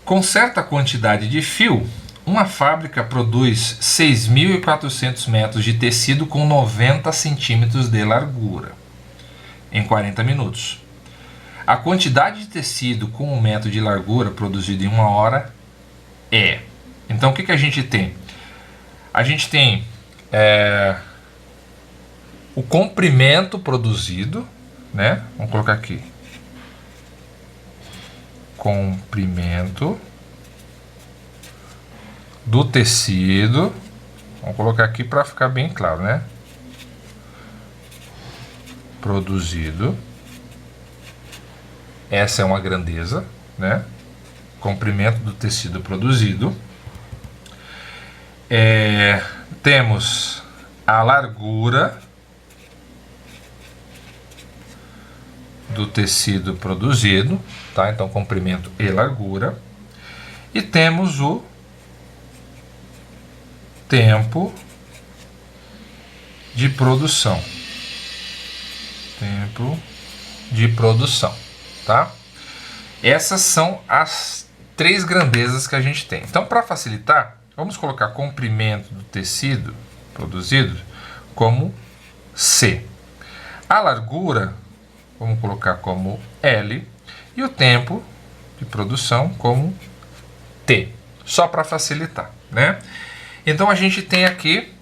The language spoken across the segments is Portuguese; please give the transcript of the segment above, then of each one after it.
Com certa quantidade de fio, uma fábrica produz 6.400 metros de tecido com 90 centímetros de largura em 40 minutos. A quantidade de tecido com 1 metro de largura produzido em 1 hora é... Então, o que a gente tem? A gente tem o comprimento produzido, né? Vamos colocar aqui. Comprimento do tecido. Vamos colocar aqui para ficar bem claro, né? Produzido. Essa é uma grandeza, né? Comprimento do tecido produzido. Temos a largura do tecido produzido, tá? Então, comprimento e largura. E temos o tempo de produção. Tempo de produção, tá? Essas são as 3 grandezas que a gente tem. Então, para facilitar, vamos colocar comprimento do tecido produzido como C. A largura vamos colocar como L e o tempo de produção como T, só para facilitar, né? Então a gente tem aqui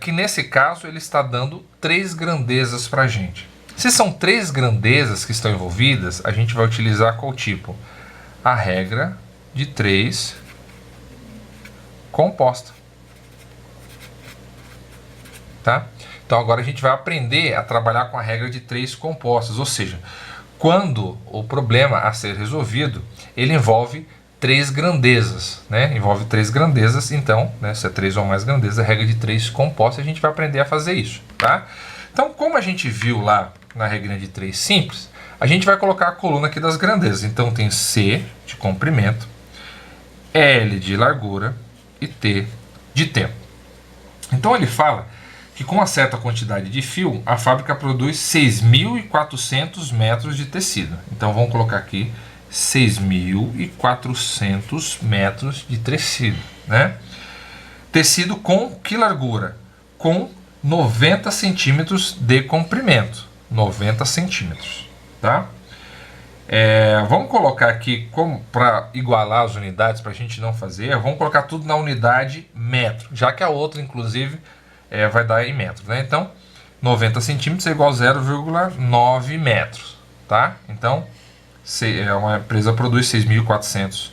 que nesse caso ele está dando 3 grandezas para a gente. Se são 3 grandezas que estão envolvidas, a gente vai utilizar qual tipo? A regra de 3 composta, tá? Então agora a gente vai aprender a trabalhar com a regra de 3 compostas, ou seja, quando o problema a ser resolvido, ele envolve 3 grandezas, né? Envolve 3 grandezas, então, né, se é 3 ou mais grandezas, a regra de 3 compostas, a gente vai aprender a fazer isso, tá? Então, como a gente viu lá na regra de 3 simples, a gente vai colocar a coluna aqui das grandezas. Então tem C de comprimento, L de largura e T de tempo. Então ele fala que com uma certa quantidade de fio, a fábrica produz 6.400 metros de tecido. Então vamos colocar aqui 6.400 metros de tecido, né? Tecido com que largura? Com 90 centímetros de comprimento. 90 centímetros, tá? Vamos colocar aqui, para igualar as unidades, para a gente não fazer, vamos colocar tudo na unidade metro, já que a outra, inclusive, vai dar em metros, né? Então, 90 centímetros é igual a 0,9 metros, tá? Então, uma empresa produz 6.400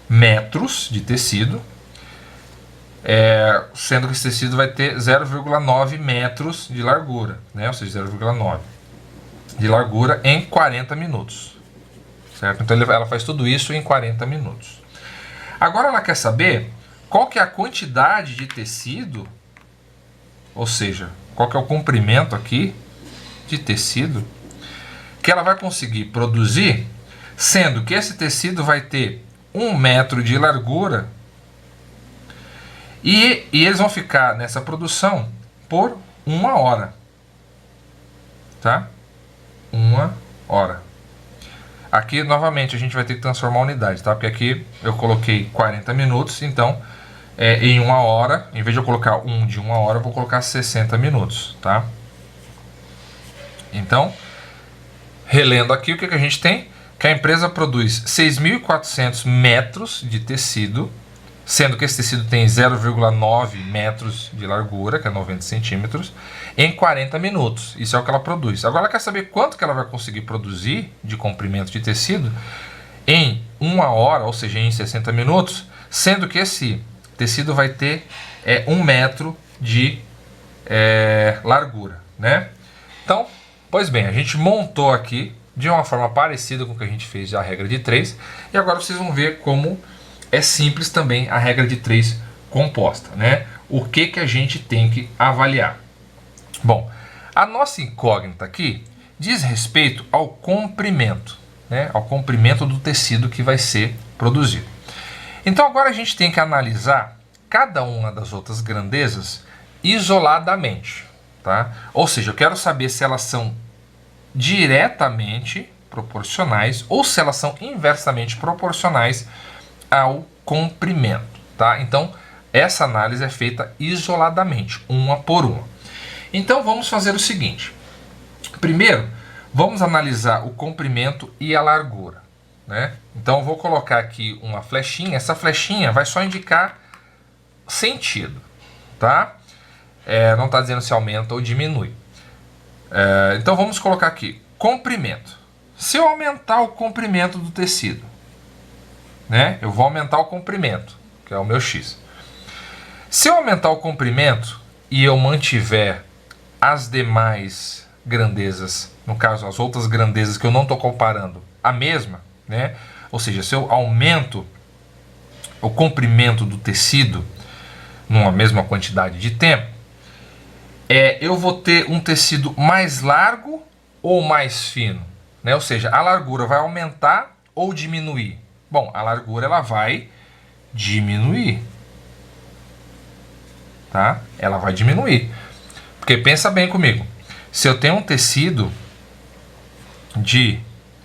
metros de tecido, sendo que esse tecido vai ter 0,9 metros de largura, né? Ou seja, 0,9 de largura em 40 minutos, certo? Então ela faz tudo isso em 40 minutos. Agora ela quer saber qual que é a quantidade de tecido, ou seja, qual que é o comprimento aqui de tecido que ela vai conseguir produzir, sendo que esse tecido vai ter 1 metro de largura e eles vão ficar nessa produção por 1 hora, tá? 1 hora. Aqui, novamente, a gente vai ter que transformar a unidade, tá? Porque aqui eu coloquei 40 minutos, então, em 1 hora, em vez de eu colocar 1 de 1 hora, eu vou colocar 60 minutos, tá? Então, relendo aqui, o que a gente tem? Que a empresa produz 6.400 metros de tecido, sendo que esse tecido tem 0,9 metros de largura, que é 90 centímetros, em 40 minutos. Isso é o que ela produz. Agora ela quer saber quanto que ela vai conseguir produzir de comprimento de tecido em 1 hora, ou seja, em 60 minutos, sendo que esse tecido vai ter 1 metro de largura, né? Então, pois bem, a gente montou aqui de uma forma parecida com o que a gente fez da regra de 3, e agora vocês vão ver como é simples também a regra de 3 composta, né? O que a gente tem que avaliar? Bom, a nossa incógnita aqui diz respeito ao comprimento, né? Ao comprimento do tecido que vai ser produzido. Então agora a gente tem que analisar cada uma das outras grandezas isoladamente, tá? Ou seja, eu quero saber se elas são diretamente proporcionais ou se elas são inversamente proporcionais ao comprimento, tá? Então, essa análise é feita isoladamente, uma por uma. Então, vamos fazer o seguinte. Primeiro, vamos analisar o comprimento e a largura, né? Então, eu vou colocar aqui uma flechinha. Essa flechinha vai só indicar sentido, tá? Não está dizendo se aumenta ou diminui. Então, vamos colocar aqui comprimento. Se eu aumentar o comprimento do tecido, né? Eu vou aumentar o comprimento, que é o meu X. Se eu aumentar o comprimento e eu mantiver as demais grandezas, no caso as outras grandezas que eu não estou comparando, a mesma, né? Ou seja, se eu aumento o comprimento do tecido numa mesma quantidade de tempo, eu vou ter um tecido mais largo ou mais fino, né? Ou seja, a largura vai aumentar ou diminuir? Bom, a largura ela vai diminuir, tá? Ela vai diminuir. Porque pensa bem comigo, se eu tenho um tecido de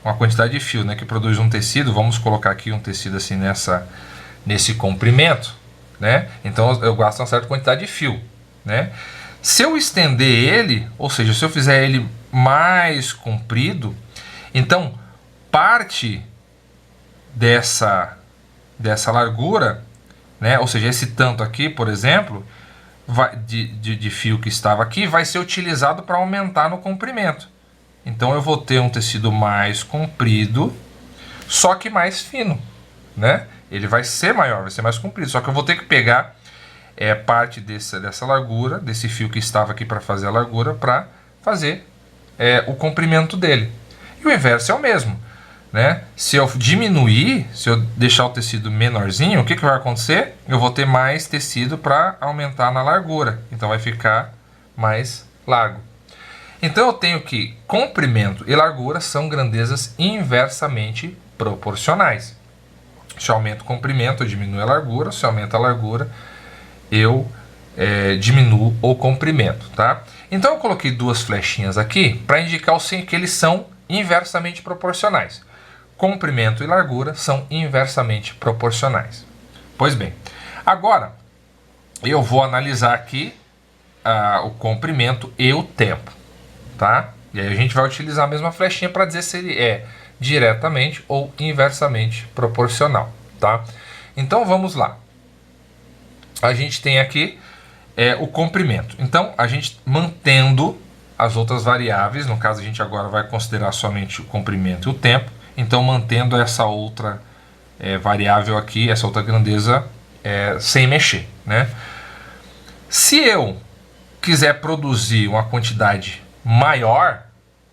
uma quantidade de fio, né, que produz um tecido, vamos colocar aqui um tecido assim nesse comprimento, né? Então eu gasto uma certa quantidade de fio, né? Se eu estender ele, ou seja, se eu fizer ele mais comprido, então parte dessa largura, né? Ou seja, esse tanto aqui, por exemplo, de fio que estava aqui, vai ser utilizado para aumentar no comprimento. Então eu vou ter um tecido mais comprido, só que mais fino, né? Ele vai ser maior, vai ser mais comprido, só que eu vou ter que pegar parte dessa largura, desse fio que estava aqui para fazer a largura, para fazer o comprimento dele. E o inverso é o mesmo, né? Se eu diminuir, se eu deixar o tecido menorzinho, o que vai acontecer? Eu vou ter mais tecido para aumentar na largura, então vai ficar mais largo. Então eu tenho que comprimento e largura são grandezas inversamente proporcionais. Se eu aumento o comprimento, eu diminuo a largura. Se eu aumento a largura, eu diminuo o comprimento, tá? Então eu coloquei duas flechinhas aqui para indicar que eles são inversamente proporcionais. Comprimento e largura são inversamente proporcionais. Pois bem, agora eu vou analisar aqui o comprimento e o tempo, tá? E aí a gente vai utilizar a mesma flechinha para dizer se ele é diretamente ou inversamente proporcional, tá? Então vamos lá. A gente tem aqui o comprimento. Então, a gente mantendo as outras variáveis, no caso a gente agora vai considerar somente o comprimento e o tempo, então mantendo essa outra variável aqui, essa outra grandeza sem mexer, né? Se eu quiser produzir uma quantidade maior,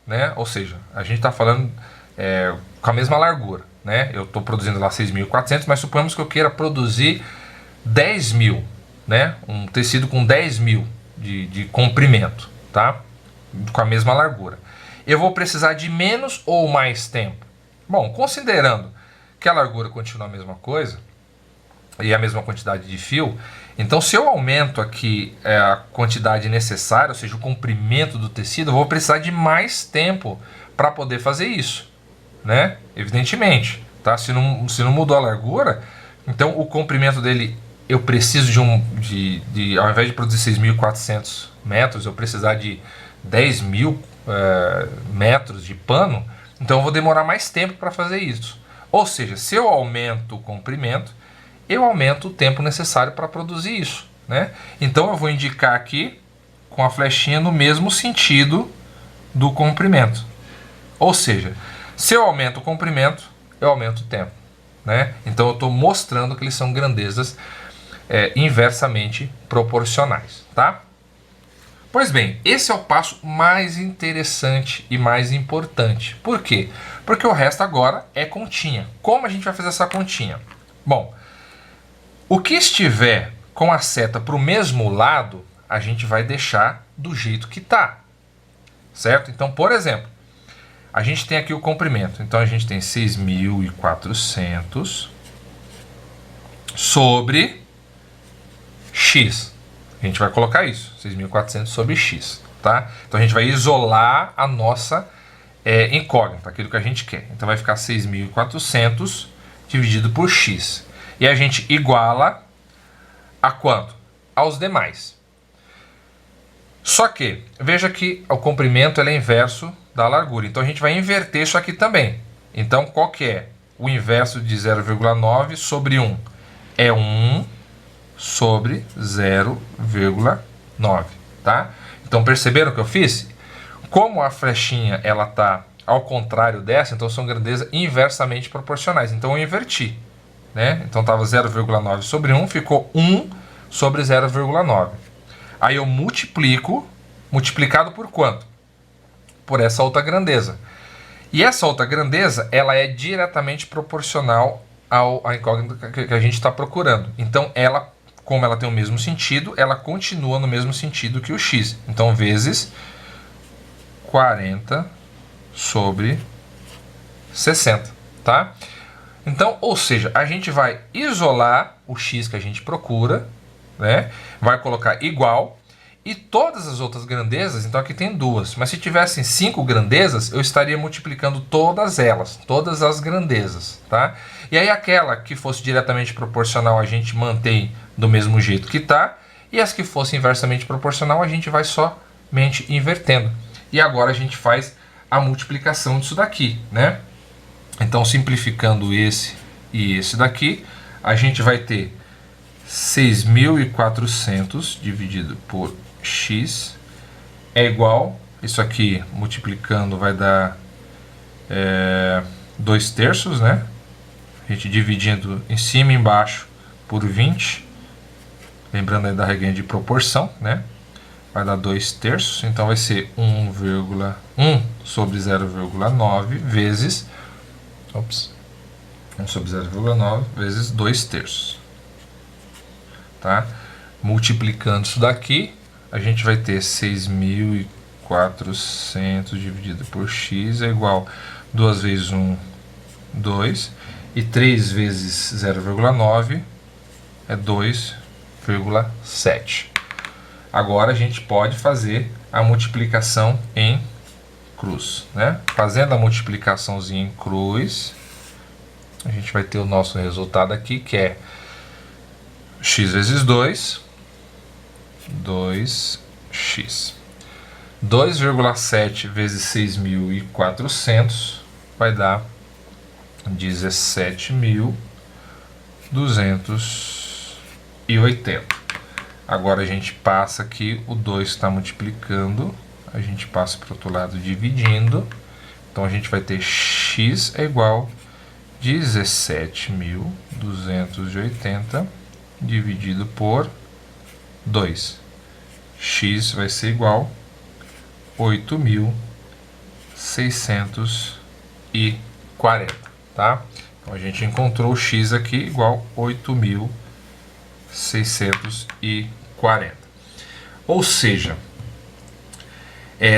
né? Ou seja, a gente está falando com a mesma largura, né? Eu estou produzindo lá 6.400, mas suponhamos que eu queira produzir 10.000, né? Um tecido com 10.000 de comprimento, tá? Com a mesma largura. Eu vou precisar de menos ou mais tempo? Bom, considerando que a largura continua a mesma coisa e a mesma quantidade de fio, então se eu aumento aqui a quantidade necessária, ou seja, o comprimento do tecido, eu vou precisar de mais tempo para poder fazer isso, né? Evidentemente, tá? Se não mudou a largura, então o comprimento dele eu preciso ao invés de produzir 6.400 metros, eu precisar de 10.000 metros de pano, então eu vou demorar mais tempo para fazer isso. Ou seja, se eu aumento o comprimento, eu aumento o tempo necessário para produzir isso, né? Então eu vou indicar aqui com a flechinha no mesmo sentido do comprimento. Ou seja, se eu aumento o comprimento, eu aumento o tempo, né? Então eu estou mostrando que eles são grandezas inversamente proporcionais, tá? Pois bem, esse é o passo mais interessante e mais importante. Por quê? Porque o resto agora é continha. Como a gente vai fazer essa continha? Bom, o que estiver com a seta para o mesmo lado, a gente vai deixar do jeito que está, certo? Então, por exemplo, a gente tem aqui o comprimento. Então, a gente tem 6.400 sobre X. A gente vai colocar isso, 6.400 sobre X, tá? Então a gente vai isolar a nossa incógnita, aquilo que a gente quer. Então vai ficar 6.400 dividido por x. E a gente iguala a quanto? Aos demais. Só que, veja que o comprimento ele é inverso da largura. Então a gente vai inverter isso aqui também. Então qual que é? O inverso de 0,9 sobre 1 é 1 sobre 0,9, tá? Então perceberam o que eu fiz? Como a flechinha ela tá ao contrário dessa, então são grandezas inversamente proporcionais. Então eu inverti, né? Então estava 0,9 sobre 1, ficou 1 sobre 0,9. Aí eu multiplicado por quanto? Por essa outra grandeza. E essa outra grandeza, ela é diretamente proporcional à incógnita que a gente está procurando. Então ela, como ela tem o mesmo sentido, ela continua no mesmo sentido que o x. Então vezes 40 sobre 60, tá? Então, ou seja, a gente vai isolar o x que a gente procura, né? Vai colocar igual, e todas as outras grandezas, então aqui tem duas, mas se tivessem 5 grandezas, eu estaria multiplicando todas elas, todas as grandezas, tá? E aí aquela que fosse diretamente proporcional a gente mantém do mesmo jeito que tá, e as que fossem inversamente proporcional a gente vai somente invertendo. E agora a gente faz a multiplicação disso daqui, né? Então, simplificando esse e esse daqui, a gente vai ter 6.400 dividido por x é igual, isso aqui multiplicando vai dar 2 terços, né? A gente dividindo em cima e embaixo por 20, lembrando aí da regrinha de proporção, né? Vai dar 2 terços, então vai ser 1,1 sobre 0,9 vezes 1 sobre 0,9 vezes 2 terços. Tá? Multiplicando isso daqui, a gente vai ter 6.400 dividido por x é igual 2 vezes 1, 2, e 3 vezes 0,9 é 2,7. Agora a gente pode fazer a multiplicação em cruz, né? Fazendo a multiplicaçãozinha em cruz, a gente vai ter o nosso resultado aqui, que é x vezes 2, 2x. 2,7 vezes 6.400 vai dar 17.280. Agora a gente passa aqui, o 2 está multiplicando, a gente passa para o outro lado dividindo, então a gente vai ter x é igual a 17.280 dividido por 2. X vai ser igual a 8.640, tá? Então a gente encontrou o x aqui igual a 8.640. Ou seja,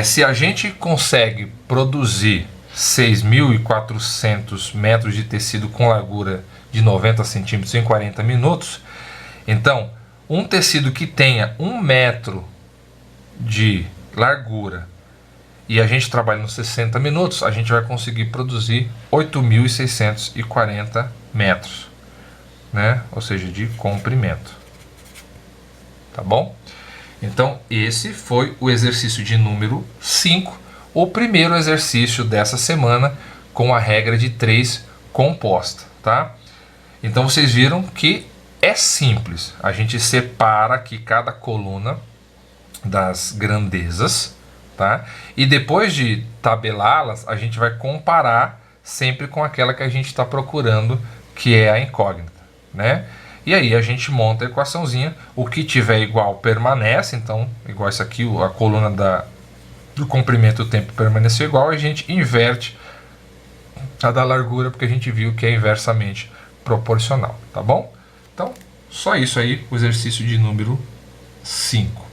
se a gente consegue produzir 6.400 metros de tecido com largura de 90 centímetros em 40 minutos, então um tecido que tenha 1 metro de largura e a gente trabalha nos 60 minutos, a gente vai conseguir produzir 8.640 metros, né? Ou seja, de comprimento. Tá bom? Então, esse foi o exercício de número 5, o primeiro exercício dessa semana com a regra de 3 composta, tá? Então, vocês viram que é simples. A gente separa aqui cada coluna das grandezas, tá? E depois de tabelá-las, a gente vai comparar sempre com aquela que a gente está procurando, que é a incógnita, né? E aí a gente monta a equaçãozinha, o que tiver igual permanece, então, igual isso aqui, a coluna do comprimento do tempo permaneceu igual, a gente inverte a da largura, porque a gente viu que é inversamente proporcional, tá bom? Então, só isso aí, o exercício de número 5.